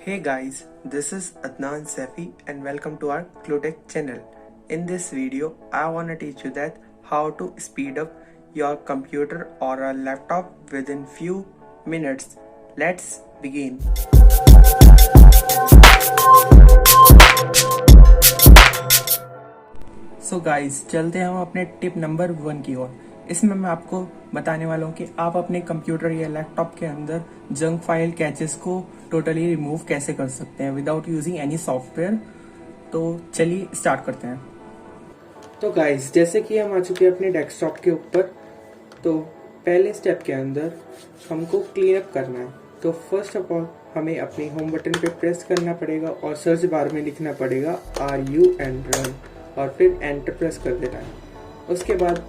Hey guys, this is Adnan Safi and welcome to our Cluetech channel. In this video, I want to teach you that how to speed up your computer or a laptop within few minutes. Let's begin. So guys, चलते हैं हम अपने tip number 1 की ओर। इसमें मैं आपको बताने वाला हूँ कि आप अपने कंप्यूटर या लैपटॉप के अंदर जंक फाइल कैचेस को टोटली रिमूव कैसे कर सकते हैं विदाउट यूजिंग एनी सॉफ्टवेयर। तो चलिए स्टार्ट करते हैं। तो गाइस, जैसे कि हम आ चुके हैं अपने डेस्कटॉप के ऊपर, तो पहले स्टेप के अंदर हमको क्लीन अप करना है। तो फर्स्ट ऑफ ऑल हमें अपने होम बटन पे प्रेस करना पड़ेगा और सर्च बार में लिखना पड़ेगा RUN और फिर एंटर प्रेस कर देना है। उसके बाद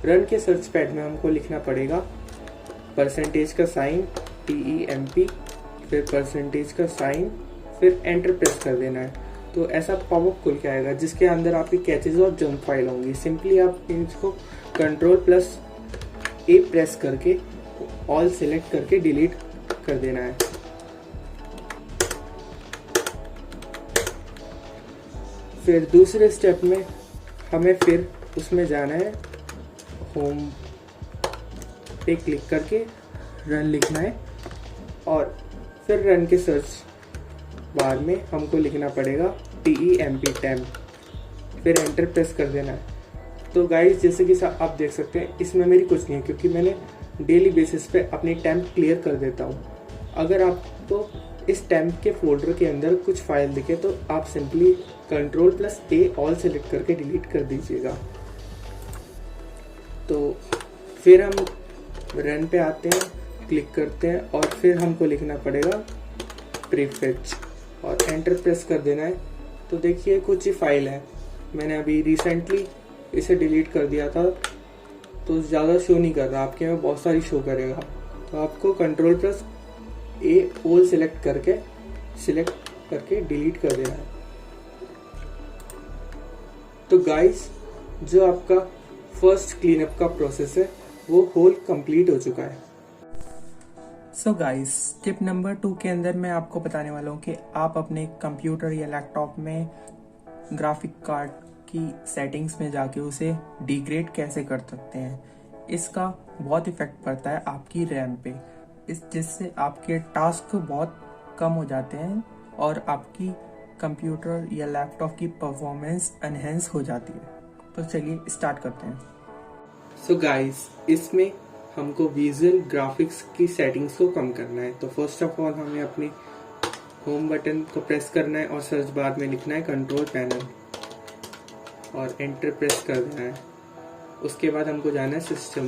रन के सर्च पैड में हमको लिखना पड़ेगा परसेंटेज का साइन TEMP, फिर परसेंटेज का साइन, फिर एंटर प्रेस कर देना है। तो ऐसा पॉपअप खुल के आएगा जिसके अंदर आपकी कैचेज और जंक फाइल होंगी। सिंपली आप इसको Ctrl+A प्रेस करके ऑल सेलेक्ट करके डिलीट कर देना है। फिर दूसरे स्टेप में हमें फिर उसमें जाना है, होम पे क्लिक करके रन लिखना है और फिर रन के सर्च बार में हमको लिखना पड़ेगा TEMP, फिर एंटर प्रेस कर देना है। तो गाइस, जैसे कि आप देख सकते हैं इसमें मेरी कुछ नहीं है क्योंकि मैंने डेली बेसिस पे अपनी टेम्प क्लियर कर देता हूँ। अगर आपको इस टेम्प के फोल्डर के अंदर कुछ फाइल दिखे तो आप सिंपली Ctrl+A ऑल सेलेक्ट करके डिलीट कर दीजिएगा। तो फिर हम रन पे आते हैं, क्लिक करते हैं और फिर हमको लिखना पड़ेगा प्रीफेच और एंटर प्रेस कर देना है। तो देखिए कुछ ही फाइल है, मैंने अभी रिसेंटली इसे डिलीट कर दिया था तो ज़्यादा शो नहीं कर रहा, आपके में बहुत सारी शो करेगा। तो आपको Ctrl+A ऑल सेलेक्ट करके डिलीट कर देना है। तो गाइस, जो आपका फर्स्ट क्लीनअप का प्रोसेस है वो होल कंप्लीट हो चुका है। सो गाइस, टिप नंबर 2 के अंदर मैं आपको बताने वाला हूँ कि आप अपने कंप्यूटर या लैपटॉप में ग्राफिक कार्ड की सेटिंग्स में जाके उसे डिग्रेड कैसे कर सकते हैं। इसका बहुत इफेक्ट पड़ता है आपकी रैम पे, जिससे आपके टास्क बहुत कम हो जाते हैं और आपकी कंप्यूटर या लैपटॉप की परफॉर्मेंस एनहेंस हो जाती है। तो चलिए स्टार्ट करते हैं। सो गाइस, इसमें हमको विजुअल ग्राफिक्स की सेटिंग्स को कम करना है। तो फर्स्ट ऑफ ऑल हमें अपने होम बटन को प्रेस करना है और सर्च बार में लिखना है कंट्रोल पैनल और एंटर प्रेस कर देना है। उसके बाद हमको जाना है सिस्टम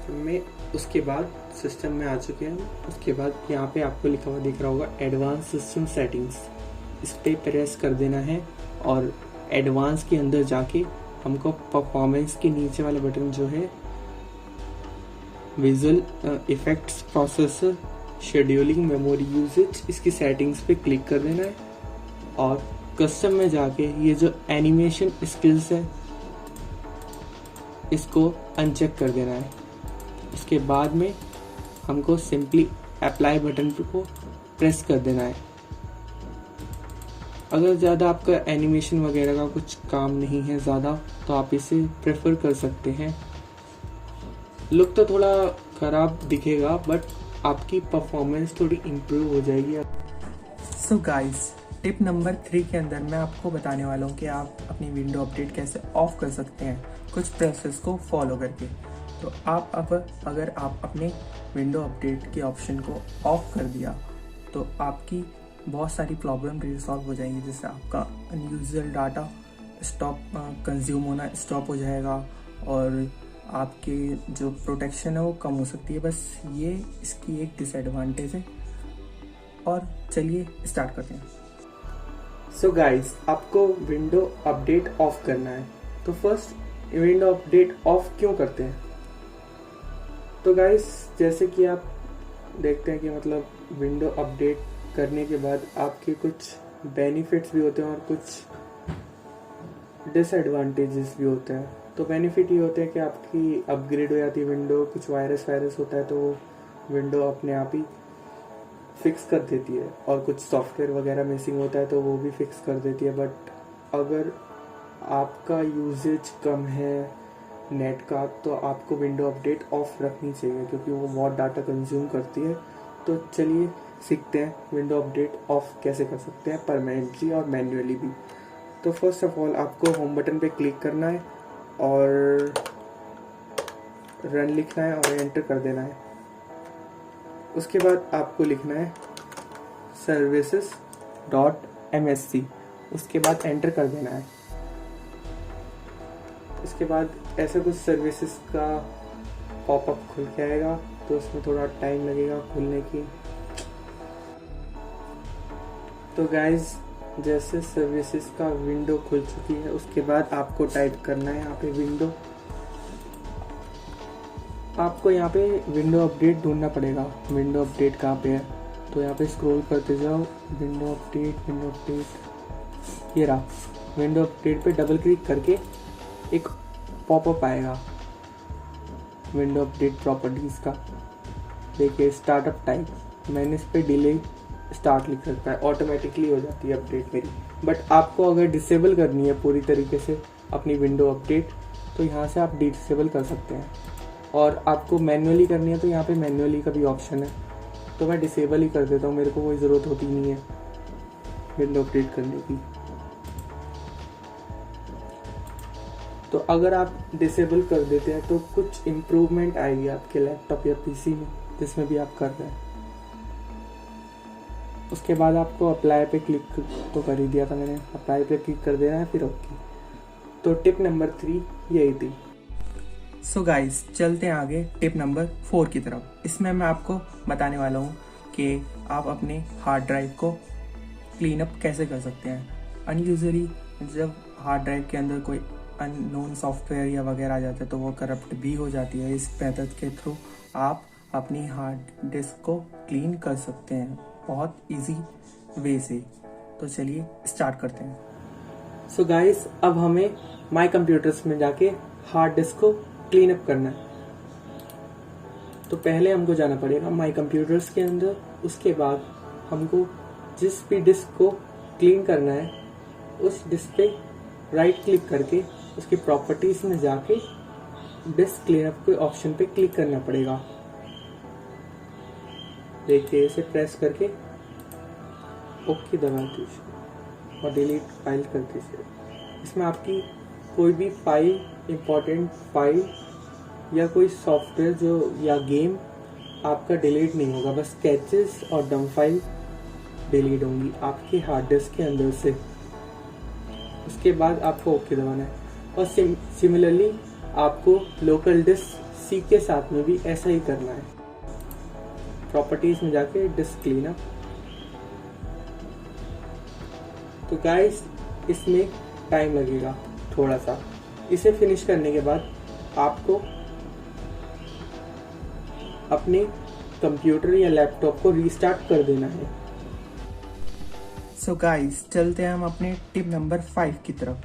में, उसके बाद सिस्टम में आ चुके हैं। उसके बाद यहाँ पे आपको लिखा हुआ दिख रहा होगा एडवांस सिस्टम सेटिंग्स, इस पे प्रेस कर देना है और एडवांस के अंदर जाके हमको परफॉर्मेंस के नीचे वाला बटन जो है visual effects, processor, scheduling, memory usage, इसकी सेटिंग्स पे क्लिक कर देना है और कस्टम में जाके ये जो एनिमेशन स्किल्स है इसको अनचेक कर देना है। उसके बाद में हमको सिंपली अप्लाई बटन को प्रेस कर देना है। अगर ज़्यादा आपका एनिमेशन वगैरह का कुछ काम नहीं है ज़्यादा तो आप इसे प्रेफर कर सकते हैं। लुक तो थोड़ा ख़राब दिखेगा बट आपकी परफॉर्मेंस थोड़ी इम्प्रूव हो जाएगी। सो गाइस, टिप नंबर 3 के अंदर मैं आपको बताने वाला हूँ कि आप अपनी विंडो अपडेट कैसे ऑफ कर सकते हैं कुछ प्रोसेस को फॉलो करके। तो अगर आप अपने विंडो अपडेट के ऑप्शन को ऑफ कर दिया तो आपकी बहुत सारी प्रॉब्लम रिजॉल्व हो जाएंगी, जैसे आपका अनयूजुअल डाटा कंज्यूम होना स्टॉप हो जाएगा और आपके जो प्रोटेक्शन है वो कम हो सकती है। बस ये इसकी एक डिसएडवांटेज है। और चलिए स्टार्ट करते हैं। सो गाइस, आपको विंडो अपडेट ऑफ करना है। तो फर्स्ट विंडो अपडेट ऑफ क्यों करते हैं? तो गाइस, जैसे कि आप देखते हैं कि मतलब विंडो अपडेट करने के बाद आपके कुछ बेनिफिट्स भी होते हैं और कुछ डिसएडवांटेजेस भी होते हैं। तो बेनिफिट ये होते हैं कि आपकी अपग्रेड हो जाती है विंडो, कुछ वायरस होता है तो विंडो अपने आप ही फिक्स कर देती है, और कुछ सॉफ्टवेयर वगैरह मिसिंग होता है तो वो भी फिक्स कर देती है। बट अगर आपका यूजेज कम है नेट का, तो आपको विंडो अपडेट ऑफ रखनी चाहिए, क्योंकि वो बहुत डाटा कंज्यूम करती है। तो चलिए सीखते हैं विंडो अपडेट ऑफ कैसे कर सकते हैं, परमानेंटली और मैन्युअली भी। तो फर्स्ट ऑफ ऑल आपको होम बटन पे क्लिक करना है और रन लिखना है और एंटर कर देना है। उसके बाद आपको लिखना है services.msc, उसके बाद एंटर कर देना है। उसके बाद ऐसा कुछ सर्विसेज का पॉपअप खुल के आएगा, तो उसमें थोड़ा टाइम लगेगा खुलने की। तो गाइज जैसे सर्विसेज का विंडो खुल चुकी है, उसके बाद आपको टाइप करना है यहाँ पे विंडो। आपको यहाँ पे विंडो अपडेट ढूंढना पड़ेगा। विंडो अपडेट कहाँ पे है, तो यहाँ पे स्क्रॉल करते जाओ, विंडो अपडेट, ये रहा। विंडो अपडेट पे डबल क्लिक करके एक पॉपअप आएगा विंडो अपडेट प्रॉपर्टीज़ का। देखिए स्टार्टअप टाइप, मैंने इस पर डिले स्टार्ट लिख रखा है, ऑटोमेटिकली हो जाती है अपडेट मेरी। बट आपको अगर डिसेबल करनी है पूरी तरीके से अपनी विंडो अपडेट, तो यहाँ से आप डिसेबल कर सकते हैं। और आपको मैन्युअली करनी है तो यहाँ पे मैन्युअली का भी ऑप्शन है, तो मैं डिसेबल ही कर देता हूँ, मेरे को कोई ज़रूरत होती नहीं है विंडो अपडेट करने की। तो अगर आप डिसेबल कर देते हैं तो कुछ इम्प्रूवमेंट आएगी आपके लैपटॉप या पीसी में, जिसमें भी आप कर रहे हैं। उसके बाद आपको अप्लाई पे क्लिक तो कर ही दिया था मैंने, अप्लाई पे क्लिक कर देना है, फिर ओके। तो टिप नंबर 3 यही थी। सो गाइस चलते हैं आगे टिप नंबर 4 की तरफ। इसमें मैं आपको बताने वाला हूँ कि आप अपने हार्ड ड्राइव को क्लीन अप कैसे कर सकते हैं। अनयूजुअली जब हार्ड ड्राइव के अंदर कोई अननोन सॉफ्टवेयर या वगैरह आ जाता है तो वो करप्ट भी हो जाती है। इस मेथड के थ्रू आप अपनी हार्ड डिस्क को क्लीन कर सकते हैं बहुत इजी वे से। तो चलिए स्टार्ट करते हैं। सो गाइस अब हमें माई कंप्यूटर्स में जाके हार्ड डिस्क को क्लीन अप करना है। तो पहले हमको जाना पड़ेगा माई कंप्यूटर्स के अंदर। उसके बाद हमको जिस भी डिस्क को क्लीन करना है उस डिस्क पे राइट क्लिक करके उसकी प्रॉपर्टीज में जाके डिस्क क्लीनअप के ऑप्शन पे क्लिक करना पड़ेगा। देखिए इसे प्रेस करके ओके दबा दीजिए और डिलीट फाइल कर दीजिए। इसमें आपकी कोई भी फाइल, इम्पोर्टेंट फाइल या कोई सॉफ्टवेयर जो या गेम आपका डिलीट नहीं होगा, बस स्केचेस और डम फाइल डिलीट होंगी आपके हार्ड डिस्क के अंदर से। उसके बाद आपको ओके दबाना है। और सिमिलरली आपको लोकल डिस्क सी के साथ में भी ऐसा ही करना है। प्रॉपर्टीज में जाके डिस्क क्लीनअप। तो गाइस इसमें टाइम लगेगा थोड़ा सा। इसे फिनिश करने के बाद आपको अपने कंप्यूटर या लैपटॉप को रीस्टार्ट कर देना है। सो गाइस चलते हैं हम अपने टिप नंबर 5 की तरफ।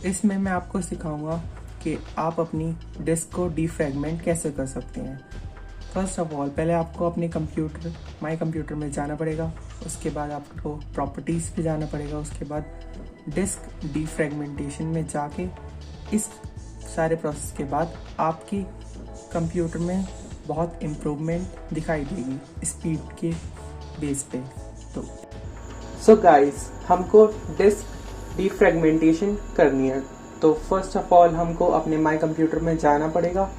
इसमें मैं आपको सिखाऊंगा कि आप अपनी डिस्क को डिफ्रैगमेंट कैसे कर सकते हैं। फर्स्ट ऑफ ऑल पहले आपको अपने कंप्यूटर माई कंप्यूटर में जाना पड़ेगा। उसके बाद आपको प्रॉपर्टीज़ पे जाना पड़ेगा। उसके बाद डिस्क डिफ्रैगमेंटेशन में जाके इस सारे प्रोसेस के बाद आपकी कंप्यूटर में बहुत इम्प्रूवमेंट दिखाई देगी स्पीड के बेस पे। तो सो गाइस हमको डिस्क डिफ्रैगमेंटेशन करनी है। तो फर्स्ट ऑफ ऑल हमको अपने माई कंप्यूटर में जाना पड़ेगा।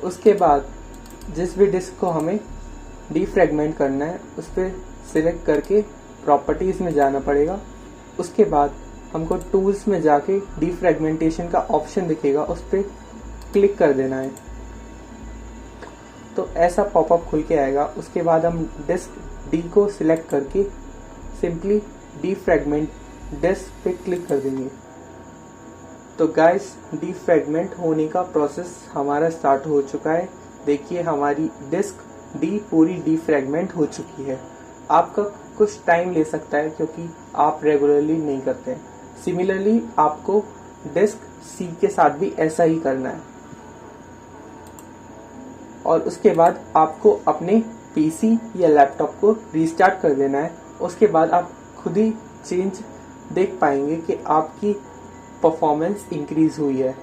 उसके बाद जिस भी डिस्क को हमें डिफ्रैगमेंट करना है उस पर सिलेक्ट करके प्रॉपर्टीज़ में जाना पड़ेगा। उसके बाद हमको टूल्स में जाके डिफ्रैगमेंटेशन का ऑप्शन दिखेगा, उस पर क्लिक कर देना है। तो ऐसा पॉपअप खुल के आएगा। उसके बाद हम डिस्क डी को सिलेक्ट करके सिंपली डिफ्रैगमेंट डिस्क पे क्लिक कर देंगे। तो गाइस डिफ्रैगमेंट होने का प्रोसेस हमारा स्टार्ट हो चुका है। देखिए हमारी डिस्क डी पूरी डिफ्रैगमेंट हो चुकी है। आपका कुछ टाइम ले सकता है क्योंकि आप रेगुलरली नहीं करते हैं। सिमिलरली आपको डिस्क सी के साथ भी ऐसा ही करना है। और उसके बाद आपको अपने पीसी या लैपटॉप को रीस्टार्ट कर देना है। उसके बाद आप खुद ही चेंज देख पाएंगे कि आपकी परफॉर्मेंस इंक्रीज हुई है।